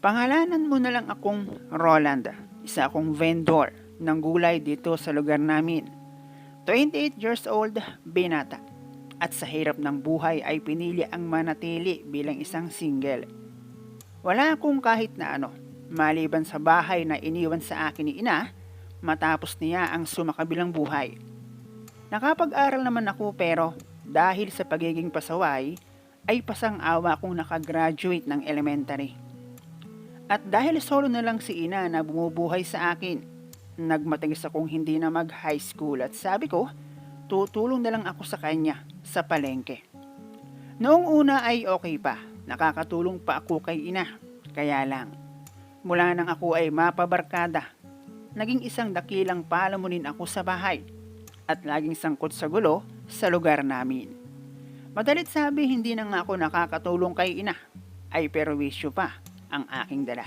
Pangalanan mo na lang akong Roland, isa akong vendor ng gulay dito sa lugar namin. 28 years old, binata. At sa hirap ng buhay ay pinili ang manatili bilang isang single. Wala akong kahit na ano, maliban sa bahay na iniwan sa akin ni ina matapos niya ang sumakabilang buhay. Nakapag-aral naman ako pero dahil sa pagiging pasaway ay pasang-awa akong nakagraduate ng elementary. At dahil solo na lang si ina na bumubuhay sa akin, nagmatigas akong hindi na mag-high school at sabi ko, tutulong na lang ako sa kanya sa palengke. Noong una ay okay pa, nakakatulong pa ako kay ina. Kaya lang, mula nang ako ay mapabarkada, naging isang dakilang palamunin ako sa bahay at laging sangkot sa gulo sa lugar namin. Madalit sabi hindi na nga ako nakakatulong kay ina, ay perwisyo pa ang aking dala.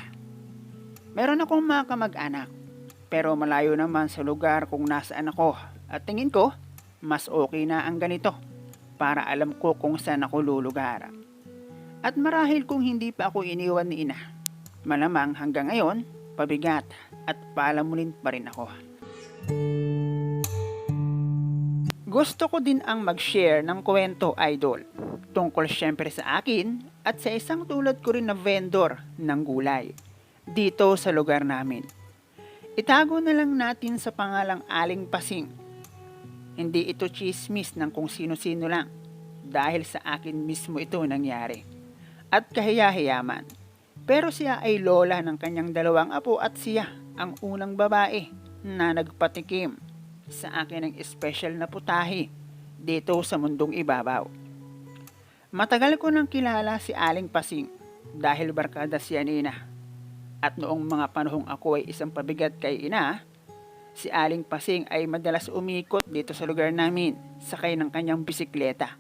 Meron akong mga kamag-anak, pero malayo naman sa lugar kung nasaan ako at tingin ko, mas okay na ang ganito para alam ko kung saan ako lulugar. At marahil kung hindi pa ako iniwan ni ina, malamang hanggang ngayon, pabigat at palamunin pa rin ako. Gusto ko din ang mag-share ng kwento, idol, tungkol syempre sa akin at sa isang tulad ko rin na vendor ng gulay dito sa lugar namin. Itago na lang natin sa pangalang Aling Pasing. Hindi ito chismis ng kung sino-sino lang dahil sa akin mismo ito nangyari. At kahiya-hiyaman. Pero siya ay lola ng kanyang dalawang apo at siya ang unang babae na nagpatikim sa akin ng espesyal na putahe dito sa mundong ibabaw. Matagal ko nang kilala si Aling Pasing dahil barkada siya ni ina. At noong mga panahong ako ay isang pabigat kay ina, si Aling Pasing ay madalas umikot dito sa lugar namin sakay ng kanyang bisikleta.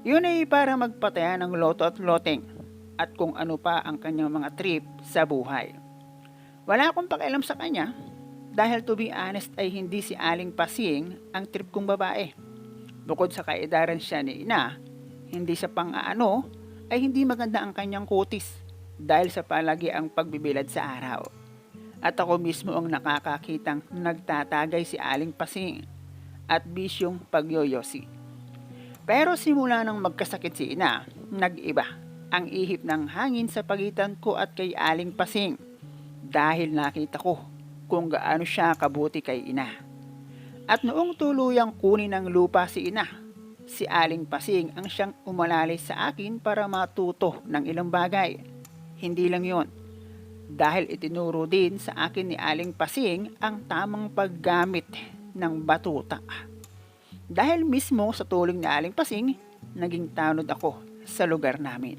Yun ay para magpataya ng loto at loteng at kung ano pa ang kanyang mga trip sa buhay. Wala akong pakialam sa kanya dahil to be honest ay hindi si Aling Pasing ang trip kong babae. Bukod sa kaedaran siya ni ina, hindi sa pang-aano ay hindi maganda ang kanyang kutis dahil sa palagi ang pagbibilad sa araw. At ako mismo ang nakakakitang nagtatagay si Aling Pasing at bisyong pagyoyosi. Pero simula nang magkasakit si ina, nag-iba ang ihip ng hangin sa pagitan ko at kay Aling Pasing dahil nakita ko kung gaano siya kabuti kay ina. At noong tuluyang kunin ng lupa si ina, si Aling Pasing ang siyang umalalay sa akin para matuto ng ilang bagay. Hindi lang yon, dahil itinuro din sa akin ni Aling Pasing ang tamang paggamit ng batuta. Dahil mismo sa tulong ni Aling Pasing, naging tanod ako sa lugar namin.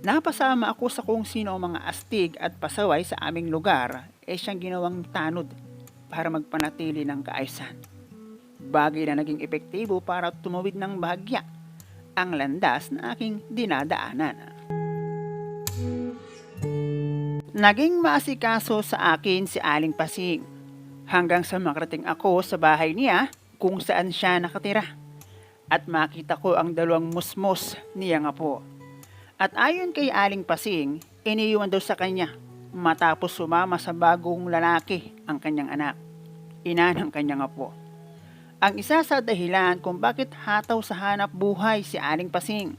Napasama ako sa kung sino ang mga astig at pasaway sa aming lugar siyang ginawang tanod para magpanatili ng kaayusan. Bagay na naging epektibo para tumawid ng bahagya ang landas na aking dinadaanan. Naging maasikaso sa akin si Aling Pasing hanggang sa makarating ako sa bahay niya kung saan siya nakatira at makita ko ang dalawang musmos niyang apo. At ayon kay Aling Pasing, iniiwan daw sa kanya matapos sumama sa bagong lalaki ang kanyang anak, ina ng kanyang apo. Ang isa sa dahilan kung bakit hataw sa hanap buhay si Aling Pasing.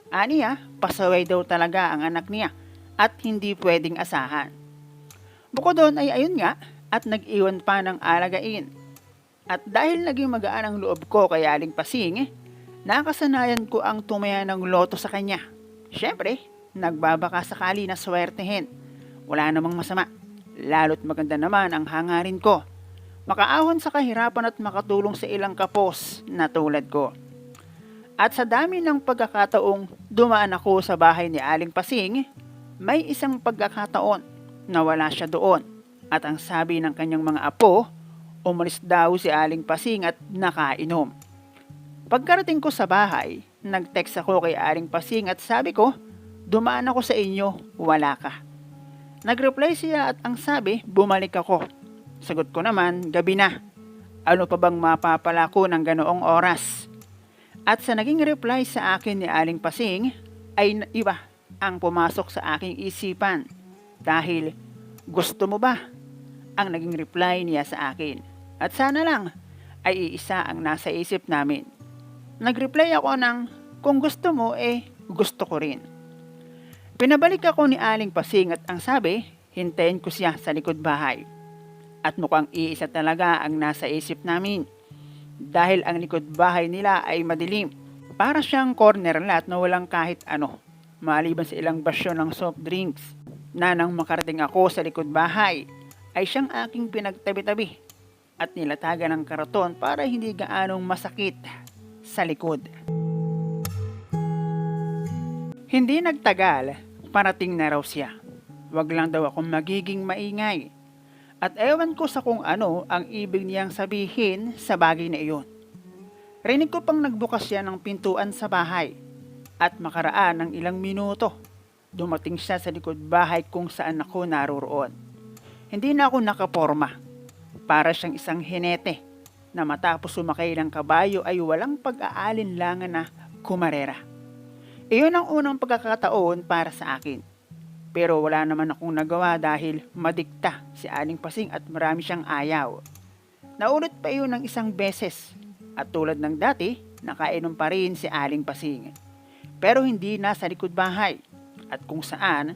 Aniya, pasaway daw talaga ang anak niya at hindi pwedeng asahan. Bukod doon ay ayun nga at nag-iwan pa ng alagain. At dahil naging magaan ang loob ko kay Aling Pasing, nakasanayan ko ang tumaya ng loto sa kanya. Siyempre, nagbabaka sakali na swertehin. Wala namang masama, lalo't maganda naman ang hangarin ko. Makaahon sa kahirapan at makatulong sa ilang kapos na tulad ko. At sa dami ng pagkakataong dumaan ako sa bahay ni Aling Pasing, may isang pagkakataon na wala siya doon. At ang sabi ng kanyang mga apo, umalis daw si Aling Pasing at nakainom. Pagkarating ko sa bahay, nag-text ako kay Aling Pasing at sabi ko, dumaan ako sa inyo, wala ka. Nag-reply siya at ang sabi, bumalik ako. Sagot ko naman, gabi na. Ano pa bang mapapala ko ng ganoong oras? At sa naging reply sa akin ni Aling Pasing, ay iba ang pumasok sa aking isipan. Dahil, gusto mo ba? Ang naging reply niya sa akin. At sana lang ay iisa ang nasa isip namin. Nag-reply ako ng, kung gusto mo gusto ko rin. Pinabalik ako ni Aling Pasing at ang sabi, hintayin ko siya sa likod bahay. At mukhang iisa talaga ang nasa isip namin. Dahil ang likod bahay nila ay madilim. Para siyang corner lot na walang kahit ano. Maliban sa ilang basyo ng soft drinks. Na nang makarating ako sa likod bahay, ay siyang aking pinagtabi-tabi. At nilatagan ng karaton para hindi gaanong masakit sa likod. Hindi nagtagal, parating na raw siya. Wag lang daw akong magiging maingay. At ewan ko sa kung ano ang ibig niyang sabihin sa bagay na iyon. Rinig ko pang nagbukas siya ng pintuan sa bahay. At makaraan ng ilang minuto, dumating siya sa likod bahay kung saan ako naroroon. Hindi na ako nakaporma. Para siyang isang hinete na matapos sumakay ng kabayo ay walang pag-aalinlangan na kumarera. Iyon ang unang pagkakataon para sa akin. Pero wala naman akong nagawa dahil madikta si Aling Pasing at marami siyang ayaw. Naulit pa iyon ng isang beses at tulad ng dati, nakainom pa rin si Aling Pasing. Pero hindi na sa likod bahay at kung saan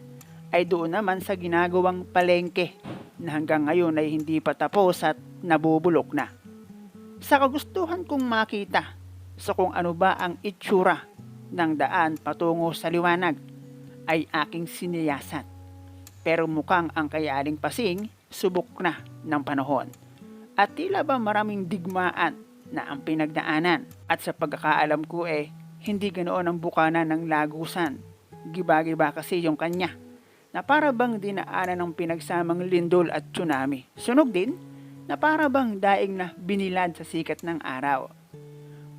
ay doon naman sa ginagawang palengke na hanggang ngayon ay hindi pa tapos at nabubulok na. Sa kagustuhan kong makita sa kung ano ba ang itsura ng daan patungo sa liwanag ay aking siniyasan. Pero mukhang ang kay Aling Pasing subok na ng panahon. At tila ba maraming digmaan na ang pinagdaanan. At sa pagkakaalam ko hindi ganoon ang bukana ng lagusan. Giba-giba kasi yung kanya na para bang dinaanan ng pinagsamang lindol at tsunami. Sunog din na para bang daing na binilad sa sikat ng araw.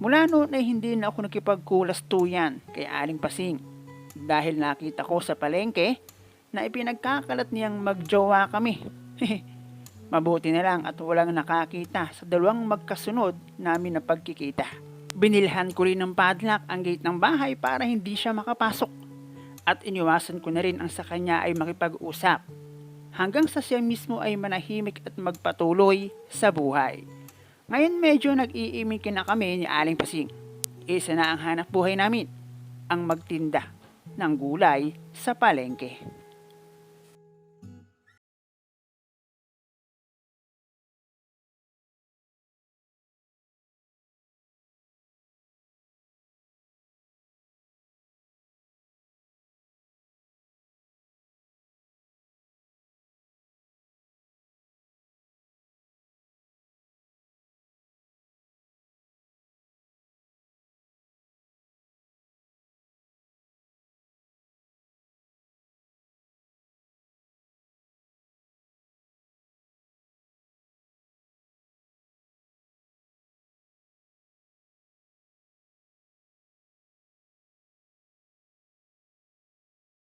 Mula noon ay hindi na ako nakipagkulas-tuyan kay Aling Pasing. Dahil nakita ko sa palengke na ipinagkakalat niyang magjowa kami. Mabuti na lang at walang nakakita sa dalawang magkasunod namin na pagkikita. Binilhan ko rin ng padlock ang gate ng bahay para hindi siya makapasok. At iniwasan ko na rin ang sa kanya ay makipag-usap. Hanggang sa siya mismo ay manahimik at magpatuloy sa buhay. Ngayon medyo nag-iimikin na kami ni Aling Pasing. Isa na ang hanap buhay namin, ang magtinda ng gulay sa palengke.